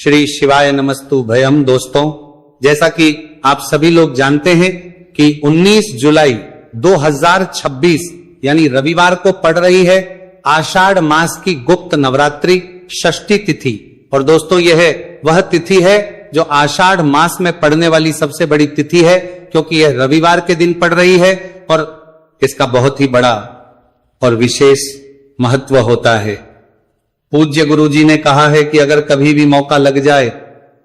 श्री शिवाय नमस्तु भयम। दोस्तों, जैसा कि आप सभी लोग जानते हैं कि 19 जुलाई 2026 यानी रविवार को पड़ रही है आषाढ़ मास की गुप्त नवरात्रि षष्ठी तिथि। और दोस्तों, यह वह तिथि है जो आषाढ़ मास में पड़ने वाली सबसे बड़ी तिथि है, क्योंकि यह रविवार के दिन पड़ रही है और इसका बहुत ही बड़ा और विशेष महत्व होता है। पूज्य गुरुजी ने कहा है कि अगर कभी भी मौका लग जाए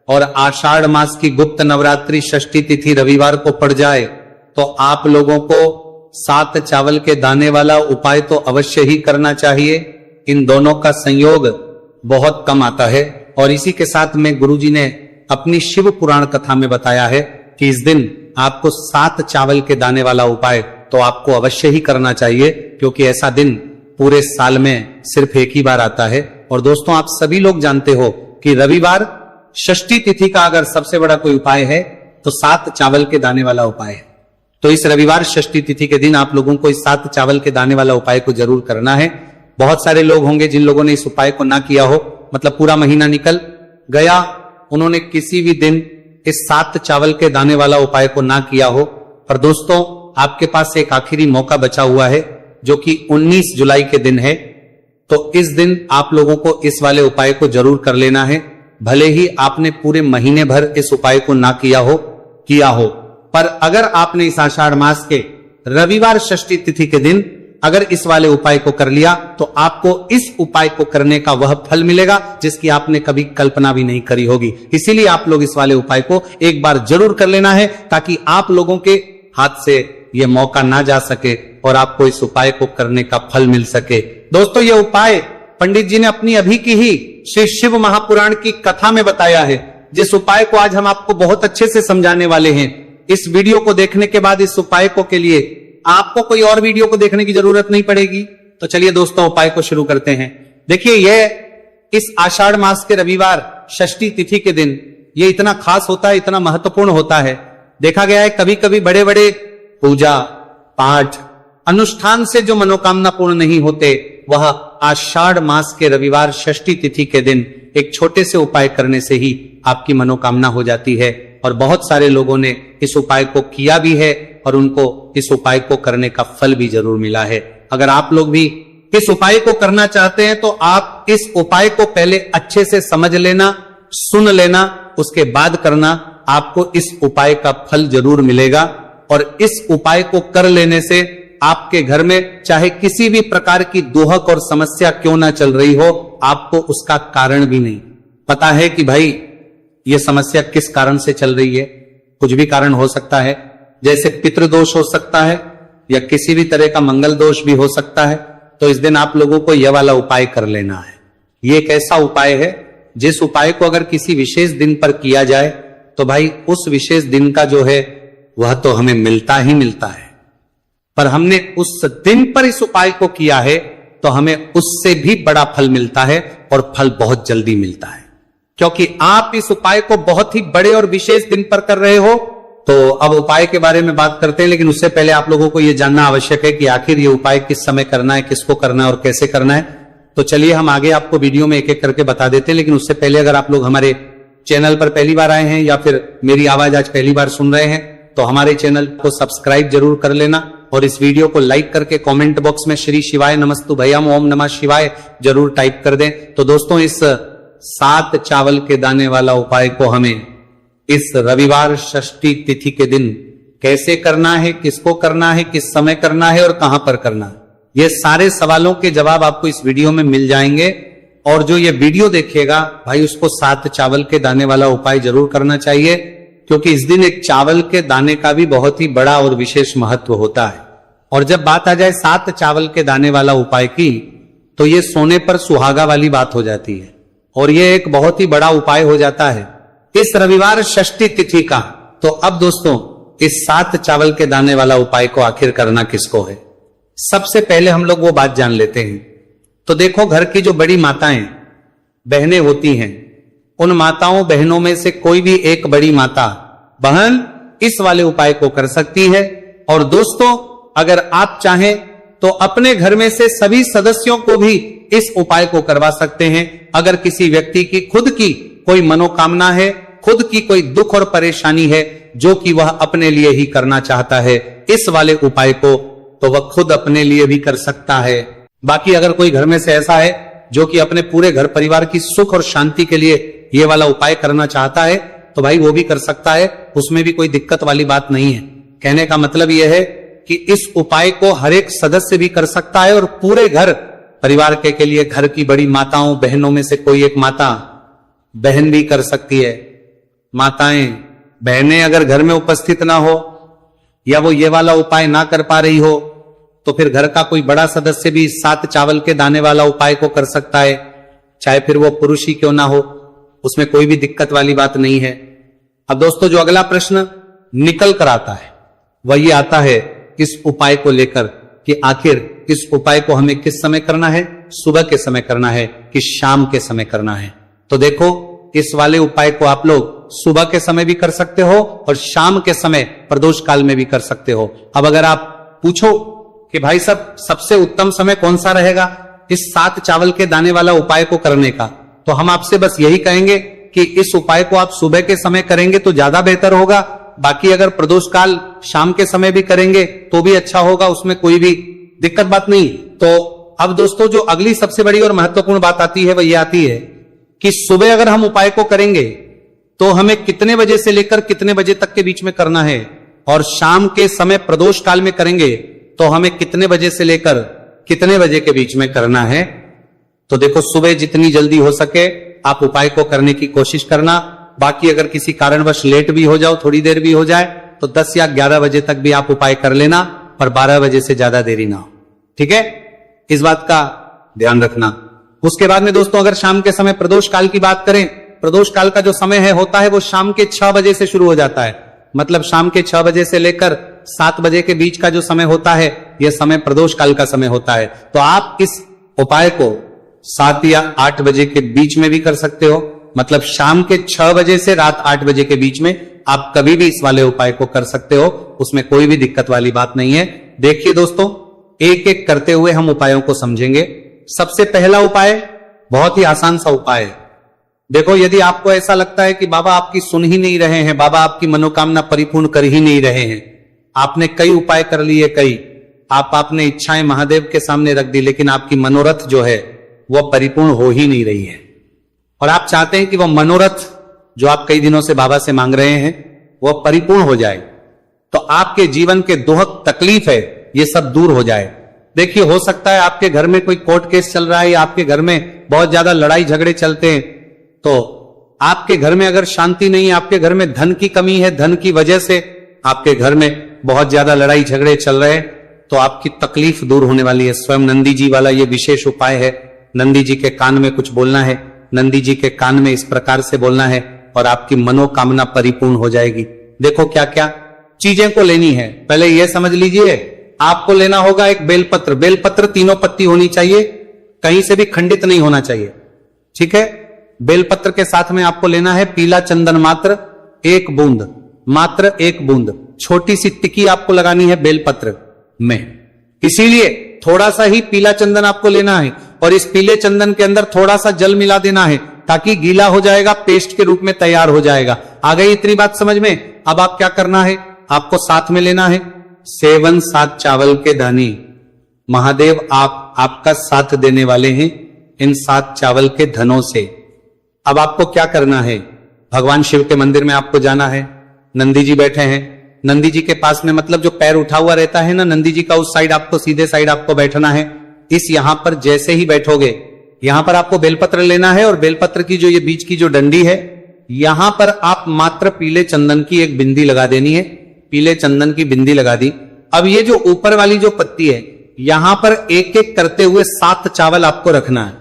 और आषाढ़ मास की गुप्त नवरात्रि षष्ठी तिथि रविवार को पड़ जाए तो आप लोगों को 7 चावल के दाने वाला उपाय तो अवश्य ही करना चाहिए। इन दोनों का संयोग बहुत कम आता है। और इसी के साथ में गुरुजी ने अपनी शिव पुराण कथा में बताया है कि इस दिन आपको 7 चावल के दाने वाला उपाय तो आपको अवश्य ही करना चाहिए, क्योंकि ऐसा दिन पूरे साल में सिर्फ एक ही बार आता है। और दोस्तों, आप सभी लोग जानते हो कि रविवार षष्ठी तिथि का अगर सबसे बड़ा कोई उपाय है तो 7 चावल के दाने वाला उपाय है। तो इस रविवार षष्ठी तिथि के दिन आप लोगों को इस 7 चावल के दाने वाला उपाय को जरूर करना है। बहुत सारे लोग होंगे जिन लोगों ने इस उपाय को ना किया हो, मतलब पूरा महीना निकल गया, उन्होंने किसी भी दिन इस 7 चावल के दाने वाला उपाय को ना किया हो। पर दोस्तों, आपके पास एक आखिरी मौका बचा हुआ है जो कि 19 जुलाई के दिन है। तो इस दिन आप लोगों को इस वाले उपाय को जरूर कर लेना है, भले ही आपने पूरे महीने भर इस उपाय को ना किया हो। पर अगर आपने इस आषाढ़ मास के रविवार षष्ठी तिथि के दिन अगर इस वाले उपाय को कर लिया तो आपको इस उपाय को करने का वह फल मिलेगा जिसकी आपने कभी कल्पना भी नहीं करी होगी। इसीलिए आप लोग इस वाले उपाय को एक बार जरूर कर लेना है, ताकि आप लोगों के हाथ से यह मौका ना जा सके और आपको इस उपाय को करने का फल मिल सके। दोस्तों, यह उपाय पंडित जी ने अपनी अभी की ही श्री शिव महापुराण की कथा में बताया है, जिस उपाय को आज हम आपको बहुत अच्छे से समझाने वाले हैं। इस वीडियो को देखने के बाद इस उपाय को के लिए आपको कोई और वीडियो को देखने की जरूरत नहीं पड़ेगी। तो चलिए दोस्तों, उपाय को शुरू करते हैं। देखिए, यह इस आषाढ़ मास के रविवार षष्ठी तिथि के दिन ये इतना खास होता है, इतना महत्वपूर्ण होता है। देखा गया है कभी कभी बड़े बड़े पूजा पाठ अनुष्ठान से जो मनोकामना पूर्ण नहीं होते, वह आषाढ़ मास के रविवार षष्ठी तिथि के दिन एक छोटे से उपाय करने से ही आपकी मनोकामना हो जाती है। और बहुत सारे लोगों ने इस उपाय को किया भी है और उनको इस उपाय को करने का फल भी जरूर मिला है। अगर आप लोग भी इस उपाय को करना चाहते हैं तो आप इस उपाय को पहले अच्छे से समझ लेना, सुन लेना, उसके बाद करना। आपको इस उपाय का फल जरूर मिलेगा। और इस उपाय को कर लेने से आपके घर में चाहे किसी भी प्रकार की दुहक और समस्या क्यों ना चल रही हो, आपको उसका कारण भी नहीं पता है कि भाई यह समस्या किस कारण से चल रही है। कुछ भी कारण हो सकता है, जैसे पितृदोष हो सकता है या किसी भी तरह का मंगल दोष भी हो सकता है। तो इस दिन आप लोगों को यह वाला उपाय कर लेना है। यह एक ऐसा उपाय है जिस उपाय को अगर किसी विशेष दिन पर किया जाए तो भाई उस विशेष दिन का जो है वह तो हमें मिलता ही मिलता है। पर हमने उस दिन पर इस उपाय को किया है तो हमें उससे भी बड़ा फल मिलता है, और फल बहुत जल्दी मिलता है, क्योंकि आप इस उपाय को बहुत ही बड़े और विशेष दिन पर कर रहे हो। तो अब उपाय के बारे में बात करते हैं, लेकिन उससे पहले आप लोगों को यह जानना आवश्यक है कि आखिर ये उपाय किस समय करना है, किसको करना है और कैसे करना है। तो चलिए हम आगे आपको वीडियो में एक एक करके बता देते हैं। लेकिन उससे पहले अगर आप लोग हमारे चैनल पर पहली बार आए हैं या फिर मेरी आवाज आज पहली बार सुन रहे हैं तो हमारे चैनल को सब्सक्राइब जरूर कर लेना, और इस वीडियो को लाइक करके कमेंट बॉक्स में श्री शिवाय नमस्तु भयम ओम नमः शिवाय जरूर टाइप कर दें। तो दोस्तों, इस 7 चावल के दाने वाला उपाय को हमें इस रविवार षष्ठी तिथि के दिन कैसे करना है, किसको करना है, किस समय करना है और कहां पर करना है, ये सारे सवालों के जवाब आपको इस वीडियो में मिल जाएंगे। और जो ये वीडियो देखेगा भाई, उसको 7 चावल के दाने वाला उपाय जरूर करना चाहिए, क्योंकि इस दिन एक चावल के दाने का भी बहुत ही बड़ा और विशेष महत्व होता है। और जब बात आ जाए 7 चावल के दाने वाला उपाय की, तो ये सोने पर सुहागा वाली बात हो जाती है, और ये एक बहुत ही बड़ा उपाय हो जाता है इस रविवार षष्ठी तिथि का। तो अब दोस्तों, इस 7 चावल के दाने वाला उपाय को आखिर करना किसको है, सबसे पहले हम लोग वो बात जान लेते हैं। तो देखो, घर की जो बड़ी माताएं बहनें होती हैं, उन माताओं बहनों में से कोई भी एक बड़ी माता बहन इस वाले उपाय को कर सकती है। और दोस्तों, अगर आप चाहें तो अपने घर में से सभी सदस्यों को भी इस उपाय को करवा सकते हैं। अगर किसी व्यक्ति की खुद की कोई मनोकामना है, खुद की कोई दुख और परेशानी है जो कि वह अपने लिए ही करना चाहता है, इस वाले उपाय को तो वह खुद अपने लिए भी कर सकता है। बाकी अगर कोई घर में से ऐसा है जो कि अपने पूरे घर परिवार की सुख और शांति के लिए ये वाला उपाय करना चाहता है, तो भाई वो भी कर सकता है, उसमें भी कोई दिक्कत वाली बात नहीं है। कहने का मतलब यह है कि इस उपाय को हर एक सदस्य भी कर सकता है और पूरे घर परिवार के लिए घर की बड़ी माताओं बहनों में से कोई एक माता बहन भी कर सकती है। माताएं बहनें अगर घर में उपस्थित ना हो या वो ये वाला उपाय ना कर पा रही हो तो फिर घर का कोई बड़ा सदस्य भी 7 चावल के दाने वाला उपाय को कर सकता है, चाहे फिर वो पुरुष ही क्यों ना हो, उसमें कोई भी दिक्कत वाली बात नहीं है। अब दोस्तों जो अगला प्रश्न निकल कर आता है वह ये आता है इस उपाय को लेकर कि आखिर इस उपाय को हमें किस समय करना है, सुबह के समय करना है कि शाम के समय करना है। तो देखो इस वाले उपाय को आप लोग सुबह के समय भी कर सकते हो और शाम के समय प्रदोष काल में भी कर सकते हो। अब अगर आप पूछो कि भाई साहब सबसे उत्तम समय कौन सा रहेगा इस 7 चावल के दाने वाला उपाय को करने का, तो हम आपसे बस यही कहेंगे कि इस उपाय को आप सुबह के समय करेंगे तो ज्यादा बेहतर होगा। बाकी अगर प्रदोष काल शाम के समय भी करेंगे तो भी अच्छा होगा, उसमें कोई भी दिक्कत बात नहीं। तो अब दोस्तों जो अगली सबसे बड़ी और महत्वपूर्ण बात आती है वह यह आती है कि सुबह अगर हम उपाय को करेंगे तो हमें कितने बजे से लेकर कितने बजे तक के बीच में करना है, और शाम के समय प्रदोष काल में करेंगे तो हमें कितने बजे से लेकर कितने बजे के बीच में करना है। तो देखो सुबह जितनी जल्दी हो सके आप उपाय को करने की कोशिश करना। बाकी अगर किसी कारणवश लेट भी हो जाओ, थोड़ी देर भी हो जाए, तो 10 या 11 बजे तक भी आप उपाय कर लेना, पर 12 बजे से ज्यादा देरी ना हो। ठीक है, इस बात का ध्यान रखना। उसके बाद में दोस्तों अगर शाम के समय प्रदोष काल की बात करें, प्रदोष काल का जो समय है होता है वो शाम के 6 बजे से शुरू हो जाता है। मतलब शाम के 6 बजे से लेकर 7 बजे के बीच का जो समय होता है यह समय प्रदोष काल का समय होता है। तो आप इस उपाय को 7 या 8 बजे के बीच में भी कर सकते हो। मतलब शाम के 6 बजे से रात 8 बजे के बीच में आप कभी भी इस वाले उपाय को कर सकते हो, उसमें कोई भी दिक्कत वाली बात नहीं है। देखिए दोस्तों एक एक करते हुए हम उपायों को समझेंगे। सबसे पहला उपाय बहुत ही आसान सा उपाय है। देखो यदि आपको ऐसा लगता है कि बाबा आपकी सुन ही नहीं रहे हैं, बाबा आपकी मनोकामना परिपूर्ण कर ही नहीं रहे हैं, आपने कई उपाय कर लिए, आपने इच्छाएं महादेव के सामने रख दी, लेकिन आपकी मनोरथ जो है वह परिपूर्ण हो ही नहीं रही है, और आप चाहते हैं कि वह मनोरथ जो आप कई दिनों से बाबा से मांग रहे हैं वह परिपूर्ण हो जाए, तो आपके जीवन के दुख तकलीफ है ये सब दूर हो जाए। देखिए हो सकता है आपके घर में कोई कोर्ट केस चल रहा है या आपके घर में बहुत ज्यादा लड़ाई झगड़े चलते हैं, तो आपके घर में अगर शांति नहीं है, आपके घर में धन की कमी है, धन की वजह से आपके घर में बहुत ज्यादा लड़ाई झगड़े चल रहे हैं, तो आपकी तकलीफ दूर होने वाली है। स्वयं नंदी जी वाला ये विशेष उपाय है। नंदी जी के कान में कुछ बोलना है, नंदी जी के कान में इस प्रकार से बोलना है और आपकी मनोकामना परिपूर्ण हो जाएगी। देखो क्या क्या चीजें को लेनी है, पहले यह समझ लीजिए। आपको लेना होगा एक बेलपत्र, बेलपत्र 3 पत्ती होनी चाहिए, कहीं से भी खंडित नहीं होना चाहिए। ठीक है, बेलपत्र के साथ में आपको लेना है पीला चंदन मात्र 1 बूंद, मात्र 1 बूंद, छोटी सी टिक्की आपको लगानी है बेलपत्र में, इसीलिए थोड़ा सा ही पीला चंदन आपको लेना है और इस पीले चंदन के अंदर थोड़ा सा जल मिला देना है ताकि गीला हो जाएगा, पेस्ट के रूप में तैयार हो जाएगा। आ गई इतनी बात समझ में। अब आप क्या करना है, आपको साथ में लेना है 7 चावल के दाने। महादेव आपका साथ देने वाले हैं इन 7 चावल के धनों से। अब आपको क्या करना है, भगवान शिव के मंदिर में आपको जाना है, नंदी जी बैठे हैं, नंदी जी के पास में मतलब जो पैर उठा हुआ रहता है ना नंदी जी का, उस साइड आपको सीधे साइड आपको बैठना है। इस यहां पर जैसे ही बैठोगे यहां पर आपको बेलपत्र लेना है और बेलपत्र की जो ये बीच की जो डंडी है यहां पर आप मात्र पीले चंदन की एक बिंदी लगा देनी है, पीले चंदन की बिंदी लगा दी। अब ये जो ऊपर वाली जो पत्ती है यहां पर एक एक करते हुए 7 चावल आपको रखना है।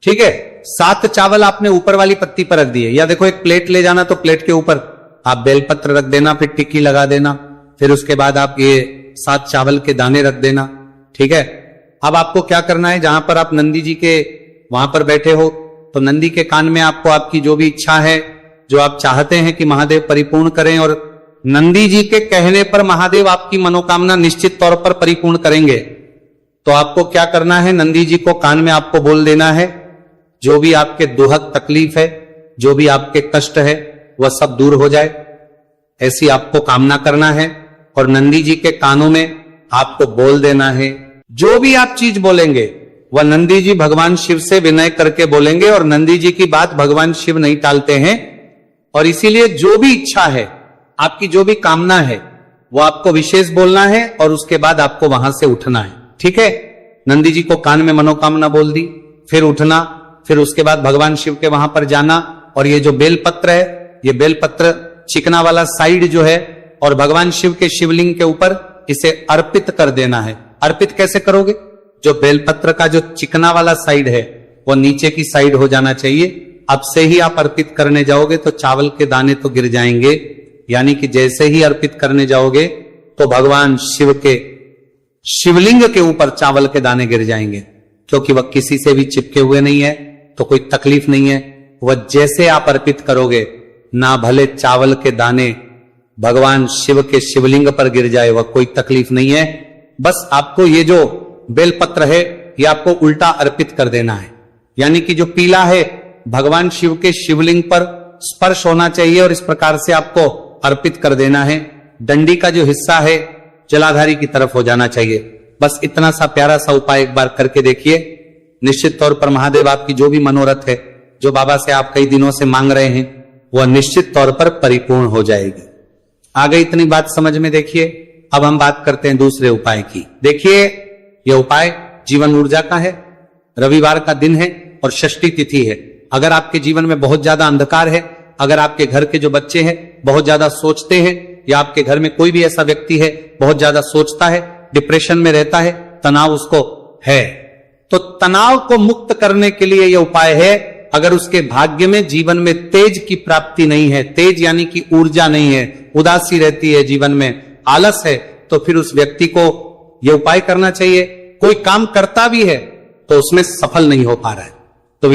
ठीक है, 7 चावल आपने ऊपर वाली पत्ती पर रख दिए, या देखो एक प्लेट ले जाना तो प्लेट के ऊपर आप बेलपत्र रख देना, फिर टिक्की लगा देना, फिर उसके बाद आप ये 7 चावल के दाने रख देना। ठीक है, अब आपको क्या करना है, जहां पर आप नंदी जी के वहां पर बैठे हो तो नंदी के कान में आपको आपकी जो भी इच्छा है, जो आप चाहते हैं कि महादेव परिपूर्ण करें, और नंदी जी के कहने पर महादेव आपकी मनोकामना निश्चित तौर पर परिपूर्ण करेंगे। तो आपको क्या करना है, नंदी जी को कान में आपको बोल देना है जो भी आपके दुहक तकलीफ है जो भी आपके कष्ट है वह सब दूर हो जाए, ऐसी आपको कामना करना है। और नंदी जी के कानों में आपको बोल देना है, जो भी आप चीज बोलेंगे वह नंदी जी भगवान शिव से विनय करके बोलेंगे, और नंदी जी की बात भगवान शिव नहीं टालते हैं। और इसीलिए जो भी इच्छा है, आपकी जो भी कामना है, वो आपको विशेष बोलना है और उसके बाद आपको वहां से उठना है। ठीक है, नंदी जी को कान में मनोकामना बोल दी, फिर उठना, फिर उसके बाद भगवान शिव के वहां पर जाना। और ये जो बेलपत्र है, ये बेलपत्र चिकना वाला साइड जो है, और भगवान शिव के शिवलिंग के ऊपर इसे अर्पित कर देना है। अर्पित कैसे करोगे? जो बेलपत्र का जो चिकना वाला साइड है वो नीचे की साइड हो जाना चाहिए। अब से ही आप अर्पित करने जाओगे तो चावल के दाने तो गिर जाएंगे, यानी कि जैसे ही अर्पित करने जाओगे तो भगवान शिव के शिवलिंग के ऊपर चावल के दाने गिर जाएंगे, क्योंकि वह किसी से भी चिपके हुए नहीं है, तो कोई तकलीफ नहीं है। वह जैसे आप अर्पित करोगे, ना भले चावल के दाने भगवान शिव के शिवलिंग पर गिर जाए, वह कोई तकलीफ नहीं है। बस आपको ये जो बेलपत्र है ये आपको उल्टा अर्पित कर देना है, यानी कि जो पीला है भगवान शिव के शिवलिंग पर स्पर्श होना चाहिए और इस प्रकार से आपको अर्पित कर देना है। डंडी का जो हिस्सा है जलाधारी की तरफ हो जाना चाहिए। बस इतना सा प्यारा सा उपाय एक बार करके देखिए, निश्चित तौर पर महादेव आपकी जो भी मनोरथ है, जो बाबा से आप कई दिनों से मांग रहे हैं, वह निश्चित तौर पर परिपूर्ण हो जाएगी। आगे इतनी बात समझ में। देखिए, अब हम बात करते हैं दूसरे उपाय की। देखिए, यह उपाय जीवन ऊर्जा का है, रविवार का दिन है और षष्ठी तिथि है। अगर आपके जीवन में बहुत ज्यादा अंधकार है, अगर आपके घर के जो बच्चे हैं बहुत ज्यादा सोचते हैं, या आपके घर में कोई भी ऐसा व्यक्ति है बहुत ज्यादा सोचता है, डिप्रेशन में रहता है, तनाव उसको है, तो तनाव को मुक्त करने के लिए यह उपाय है। अगर उसके भाग्य में जीवन में तेज की प्राप्ति नहीं है, तेज यानी कि ऊर्जा नहीं है, उदासी रहती है, जीवन में आलस है, तो फिर उस व्यक्ति को यह उपाय करना चाहिए। कोई काम करता भी है तो उसमें सफल नहीं हो पा रहा है, तो